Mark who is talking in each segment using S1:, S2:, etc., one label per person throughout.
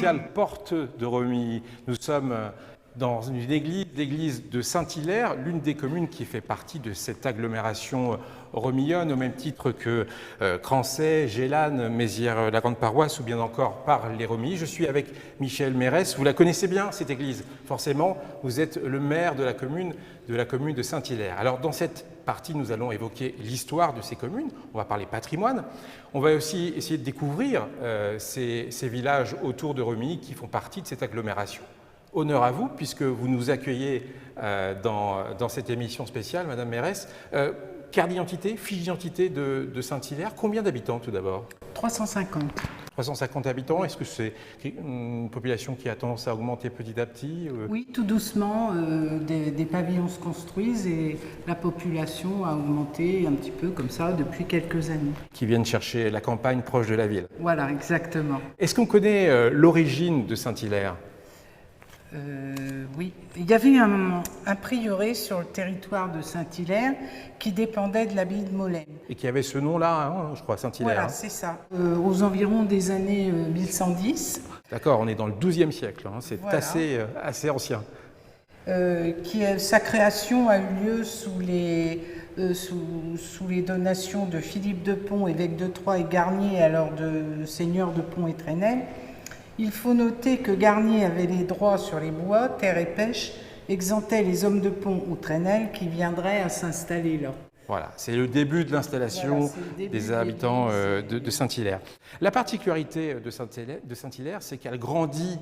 S1: spéciale Porte de Remilly. Nous sommes dans une église, l'église de Saint-Hilaire, l'une des communes qui fait partie de cette agglomération remillonne, au même titre que Crancey, Gélannes, Mézières, la Grande Paroisse ou bien encore par les Remilly. Je suis avec Michel Mérès. Vous la connaissez bien, cette église. Forcément, vous êtes le maire de la commune de Saint-Hilaire. Alors, dans cette partie, nous allons évoquer l'histoire de ces communes. On va parler patrimoine. On va aussi essayer de découvrir ces villages autour de Remilly qui font partie de cette agglomération. Honneur à vous, puisque vous nous accueillez dans cette émission spéciale, Madame Mérès. Carte d'identité, fiche d'identité de Saint-Hilaire, combien d'habitants tout d'abord?
S2: 350.
S1: 350 habitants, est-ce que c'est une population qui a tendance à augmenter petit à petit?
S2: Oui, tout doucement, des pavillons se construisent et la population a augmenté un petit peu comme ça depuis quelques années.
S1: Qui viennent chercher la campagne proche de la ville.
S2: Voilà, exactement.
S1: Est-ce qu'on connaît l'origine de Saint-Hilaire?
S2: Oui, il y avait un prieuré sur le territoire de Saint-Hilaire qui dépendait de l'abbaye de Molène.
S1: Et qui avait ce nom-là, hein, je crois, Saint-Hilaire.
S2: Voilà, c'est ça. Aux environs des années 1110.
S1: D'accord, on est dans le XIIe siècle, hein, c'est
S2: voilà.
S1: assez ancien.
S2: Sa création a eu lieu sous les donations de Philippe de Pont, évêque de Troyes, et Garnier, alors de seigneur de Pont et Trenel. Il faut noter que Garnier avait les droits sur les bois, terre et pêche, exemptait les hommes de Pont ou Trenel qui viendraient à s'installer là.
S1: Voilà, c'est le début de l'installation des habitants de Saint-Hilaire. La particularité de Saint-Hilaire, c'est qu'elle grandit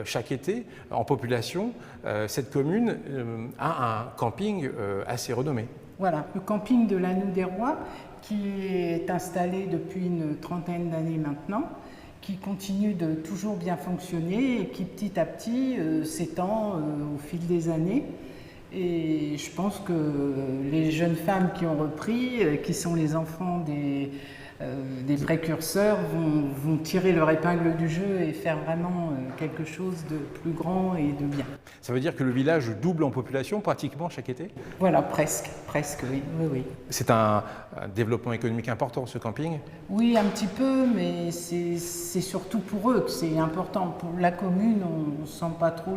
S1: chaque été en population. Cette commune a un camping assez renommé.
S2: Voilà, le camping de l'Anneau des Rois, qui est installé depuis une trentaine d'années maintenant, qui continue de toujours bien fonctionner et qui petit à petit s'étend au fil des années. Et je pense que les jeunes femmes qui ont repris, qui sont les enfants des précurseurs, vont tirer leur épingle du jeu et faire vraiment quelque chose de plus grand et de bien.
S1: Ça veut dire que le village double en population pratiquement chaque été?
S2: Voilà, presque, oui.
S1: C'est un développement économique important, ce camping?
S2: Oui, un petit peu, mais c'est surtout pour eux que c'est important. Pour la commune, on ne sent pas trop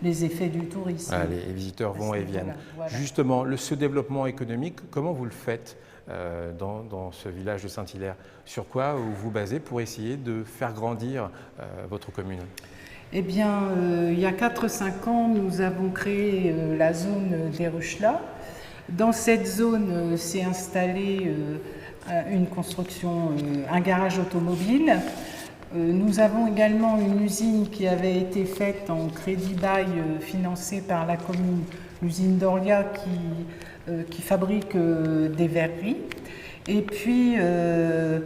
S2: les effets du tourisme.
S1: Voilà, les visiteurs vont et viennent.
S2: Voilà.
S1: Justement, ce développement économique, comment vous le faites dans ce village de Saint-Hilaire? Sur quoi vous vous basez pour essayer de faire grandir votre commune?
S2: Eh bien, il y a 4-5 ans, nous avons créé la zone des Ruchelas. Dans cette zone s'est installée une construction, un garage automobile. Nous avons également une usine qui avait été faite en crédit-bail financée par la commune, l'usine d'Orlia qui fabrique des verreries. Et puis un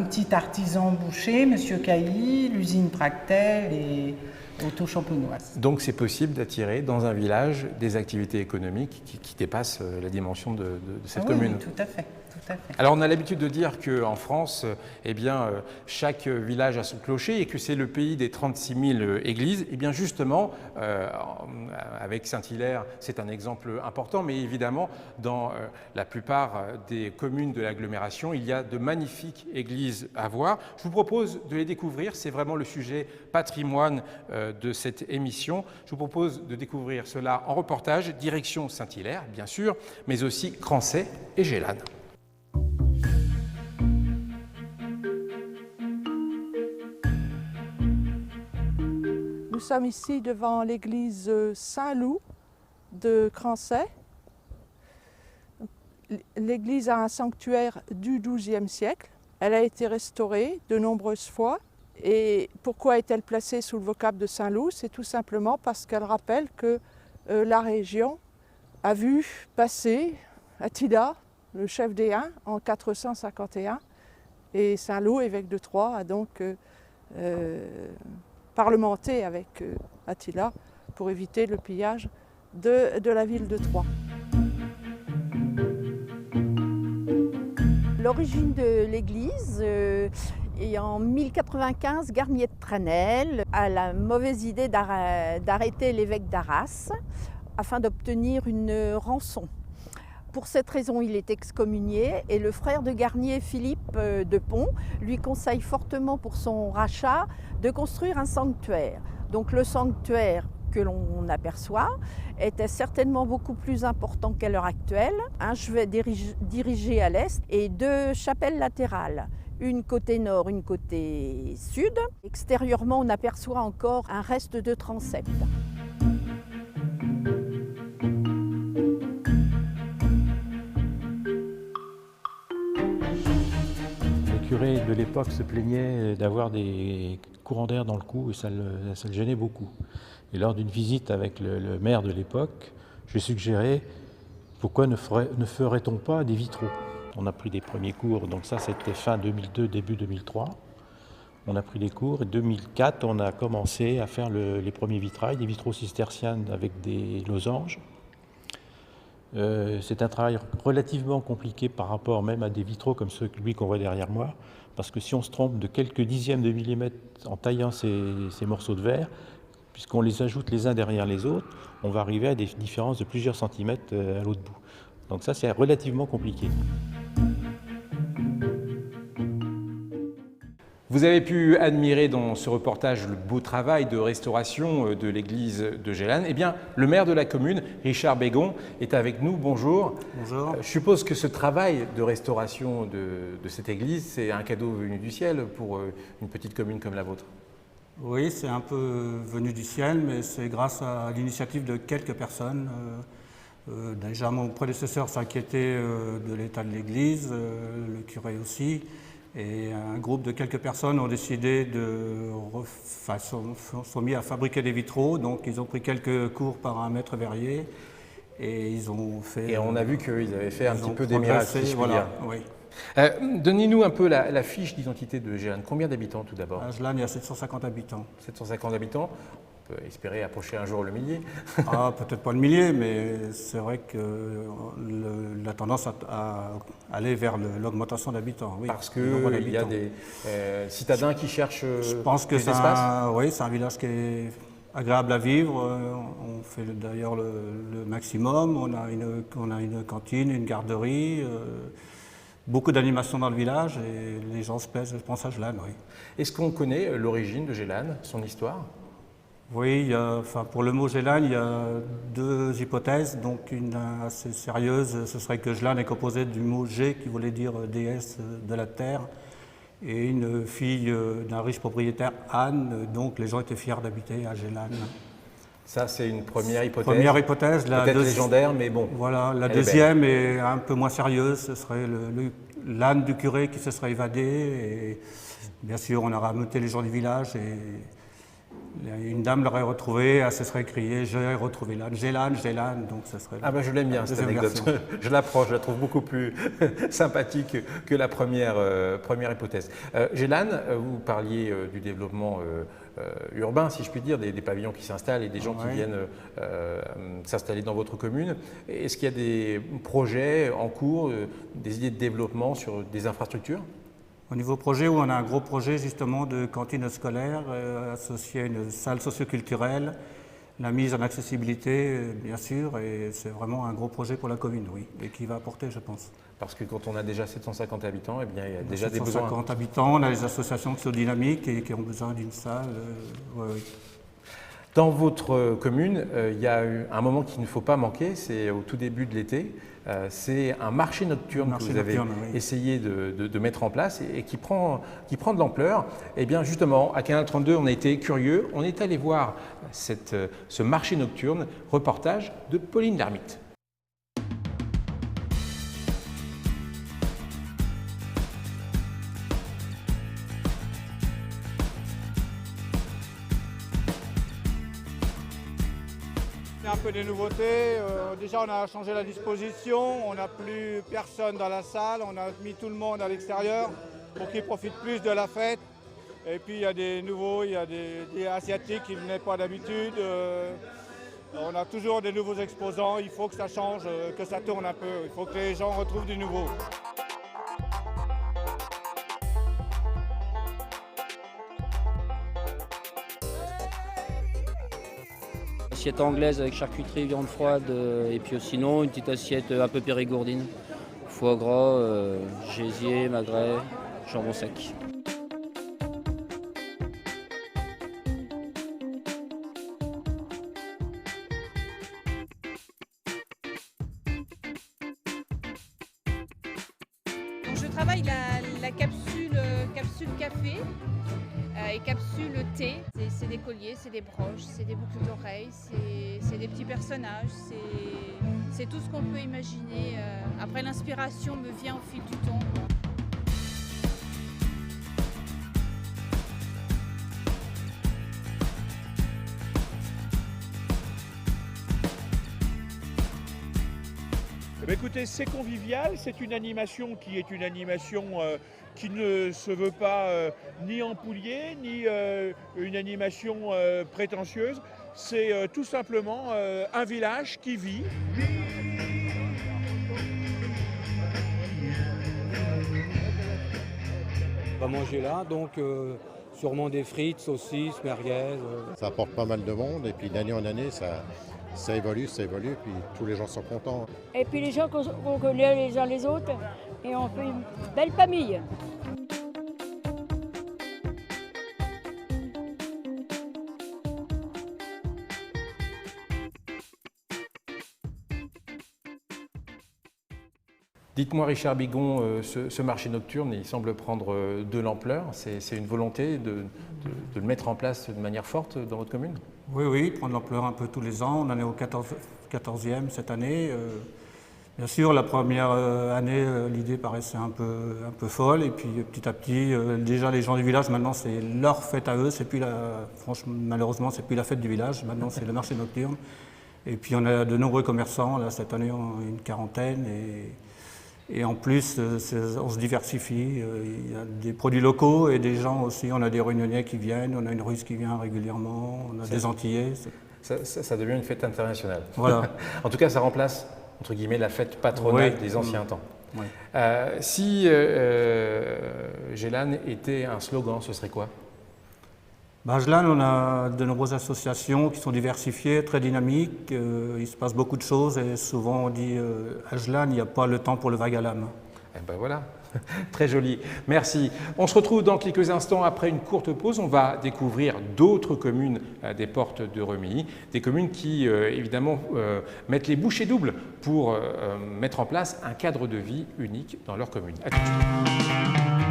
S2: petit artisan boucher, M. Cailly, l'usine Tractel et Auto-Champenoise.
S1: Donc c'est possible d'attirer dans un village des activités économiques qui dépassent la dimension de cette commune.
S2: Oui, tout à fait.
S1: Alors on a l'habitude de dire qu'en France, chaque village a son clocher et que c'est le pays des 36 000 églises. Et bien justement, avec Saint-Hilaire, c'est un exemple important, mais évidemment, dans la plupart des communes de l'agglomération, il y a de magnifiques églises à voir. Je vous propose de les découvrir, c'est vraiment le sujet patrimoine de cette émission. Je vous propose de découvrir cela en reportage, direction Saint-Hilaire, bien sûr, mais aussi Crancey et Gélannes.
S3: Nous sommes ici devant l'église Saint-Loup de Crancey. L'église a un sanctuaire du XIIe siècle. Elle a été restaurée de nombreuses fois. Et pourquoi est-elle placée sous le vocable de Saint-Loup? C'est tout simplement parce qu'elle rappelle que la région a vu passer Attila, le chef des Huns, en 451. Et Saint-Loup, évêque de Troyes, a donc parlementé avec Attila pour éviter le pillage de la ville de Troyes.
S4: L'origine de l'église est en 1095, Garnier de Trenel a la mauvaise idée d'arrêter l'évêque d'Arras afin d'obtenir une rançon. Pour cette raison, il est excommunié et le frère de Garnier, Philippe de Pont, lui conseille fortement pour son rachat de construire un sanctuaire. Donc le sanctuaire que l'on aperçoit était certainement beaucoup plus important qu'à l'heure actuelle. Un chevet dirigé à l'est et 2 chapelles latérales. Une côté nord, une côté sud. Extérieurement, on aperçoit encore un reste de transept.
S5: Le curé de l'époque se plaignait d'avoir des courants d'air dans le cou et ça le gênait beaucoup. Et lors d'une visite avec le maire de l'époque, je lui ai suggéré pourquoi ne ferait-on pas des vitraux. On a pris des premiers cours, donc ça c'était fin 2002, début 2003. On a pris des cours et 2004 on a commencé à faire les premiers vitrails, des vitraux cisterciens avec des losanges. C'est un travail relativement compliqué par rapport même à des vitraux comme celui qu'on voit derrière moi, parce que si on se trompe de quelques dixièmes de millimètre en taillant ces morceaux de verre, puisqu'on les ajoute les uns derrière les autres, on va arriver à des différences de plusieurs centimètres à l'autre bout. Donc ça, c'est relativement compliqué.
S1: Vous avez pu admirer dans ce reportage le beau travail de restauration de l'église de Gélannes. Eh bien, le maire de la commune, Richard Bégon, est avec nous. Bonjour.
S6: Bonjour.
S1: Je suppose que ce travail de restauration de cette église, c'est un cadeau venu du ciel pour une petite commune comme la vôtre.
S6: Oui, c'est un peu venu du ciel, mais c'est grâce à l'initiative de quelques personnes. Déjà, mon prédécesseur s'inquiétait de l'état de l'église, le curé aussi. Et un groupe de quelques personnes ont décidé sont mis à fabriquer des vitraux. Donc ils ont pris quelques cours par un maître verrier et ils ont fait...
S1: Et on a vu qu'ils avaient fait un petit peu des miracles, si je puis
S6: voilà,
S1: dire.
S6: oui.
S1: Donnez-nous un peu la fiche d'identité de Gélannes. Combien d'habitants tout d'abord?
S6: À Gélannes, il y a 750 habitants.
S1: 750 habitants. On peut espérer approcher un jour le millier.
S6: Ah, peut-être pas le millier, mais c'est vrai que la tendance à aller vers l'augmentation d'habitants. Oui.
S1: Parce qu'il y a des citadins qui cherchent
S6: Je pense que c'est un village qui est agréable à vivre. On fait d'ailleurs le maximum. On a une cantine, une garderie, beaucoup d'animations dans le village et les gens se plaisent, je pense, à Gélannes. Oui.
S1: Est-ce qu'on connaît l'origine de Gélannes, son histoire?
S6: Oui, pour le mot Gélannes, il y a 2 hypothèses. Donc une assez sérieuse, ce serait que Gélannes est composé du mot Gé qui voulait dire déesse de la terre, et une fille d'un riche propriétaire, Anne, donc les gens étaient fiers d'habiter à Gélannes.
S1: Ça, c'est une première hypothèse.
S6: Première hypothèse.
S1: Peut-être légendaire, mais bon.
S6: Voilà, la deuxième est un peu moins sérieuse, ce serait l'âne du curé qui se serait évadé. Et bien sûr, on aurait ameuté les gens du village et une dame l'aurait retrouvé, elle se serait criée « J'ai retrouvé l'âne, j'ai l'âne, j'ai l'âne ». Donc ça serait
S1: je l'aime bien cette anecdote. Je l'approche, je la trouve beaucoup plus sympathique que la première hypothèse. Gélannes, vous parliez du développement urbain, si je puis dire, des pavillons qui s'installent et des gens qui viennent s'installer dans votre commune. Est-ce qu'il y a des projets en cours, des idées de développement sur des infrastructures?
S6: Au niveau projet, on a un gros projet justement de cantine scolaire associé à une salle socioculturelle, la mise en accessibilité bien sûr, et c'est vraiment un gros projet pour la commune, oui, et qui va apporter, je pense.
S1: Parce que quand on a déjà 750 habitants, eh bien, il y a déjà des besoins.
S6: 750 habitants, on a les associations qui sont dynamiques et qui ont besoin d'une salle. Oui.
S1: Dans votre commune, il y a eu un moment qu'il ne faut pas manquer, c'est au tout début de l'été. C'est un marché nocturne que vous avez essayé de mettre en place et qui prend de l'ampleur. Et bien justement, à Canal 32, on a été curieux, on est allé voir ce marché nocturne, reportage de Pauline Lermite.
S7: Un peu des nouveautés. Déjà, on a changé la disposition, on n'a plus personne dans la salle, on a mis tout le monde à l'extérieur pour qu'ils profitent plus de la fête. Et puis il y a des nouveaux, il y a des Asiatiques qui ne venaient pas d'habitude. On a toujours des nouveaux exposants, il faut que ça change, que ça tourne un peu, il faut que les gens retrouvent du nouveau.
S8: assiette anglaise avec charcuterie, viande froide, et puis sinon une petite assiette un peu périgourdine. Foie gras, gésier, magret, jambon sec.
S9: Je travaille la capsule café et capsule thé. C'est des colliers, c'est des broches, c'est des boucles d'oreilles, c'est des petits personnages, c'est tout ce qu'on peut imaginer. Après, l'inspiration me vient au fil du temps.
S10: Écoutez, c'est convivial, c'est une animation qui est une animation qui ne se veut pas ni ampoulier, ni une animation prétentieuse. C'est tout simplement un village qui vit.
S11: On va manger là, donc sûrement des frites, saucisses, merguez.
S12: Ça apporte pas mal de monde et puis d'année en année, ça évolue, puis tous les gens sont contents.
S13: Et puis les gens qu'on connaît les uns les autres, et on fait une belle famille.
S1: Dites-moi, Richard Bigon, ce marché nocturne, il semble prendre de l'ampleur. C'est une volonté de le mettre en place de manière forte dans votre commune?
S6: Oui, prendre l'ampleur un peu tous les ans. On en est au 14e cette année. Bien sûr, la première année, l'idée paraissait un peu folle. Et puis petit à petit, déjà les gens du village, maintenant c'est leur fête à eux. Franchement, malheureusement, c'est plus la fête du village. Maintenant, c'est le marché nocturne. Et puis on a de nombreux commerçants. Là, cette année, on a une quarantaine. Et en plus, on se diversifie. Il y a des produits locaux et des gens aussi. On a des Réunionnais qui viennent, on a une Russe qui vient régulièrement, on a des Antillais.
S1: Ça devient une fête internationale.
S6: Voilà.
S1: En tout cas, ça remplace, entre guillemets, la fête patronale des anciens temps.
S6: Oui.
S1: Si Gélannes était un slogan, ce serait quoi?
S6: À Gélannes, on a de nombreuses associations qui sont diversifiées, très dynamiques. Il se passe beaucoup de choses et souvent on dit à Gélannes, il n'y a pas le temps pour le vague à l'âme.
S1: Eh ben voilà, très joli. Merci. On se retrouve dans quelques instants après une courte pause. On va découvrir d'autres communes des portes de Remilly, des communes qui évidemment mettent les bouchées doubles pour mettre en place un cadre de vie unique dans leur commune. À tout de suite.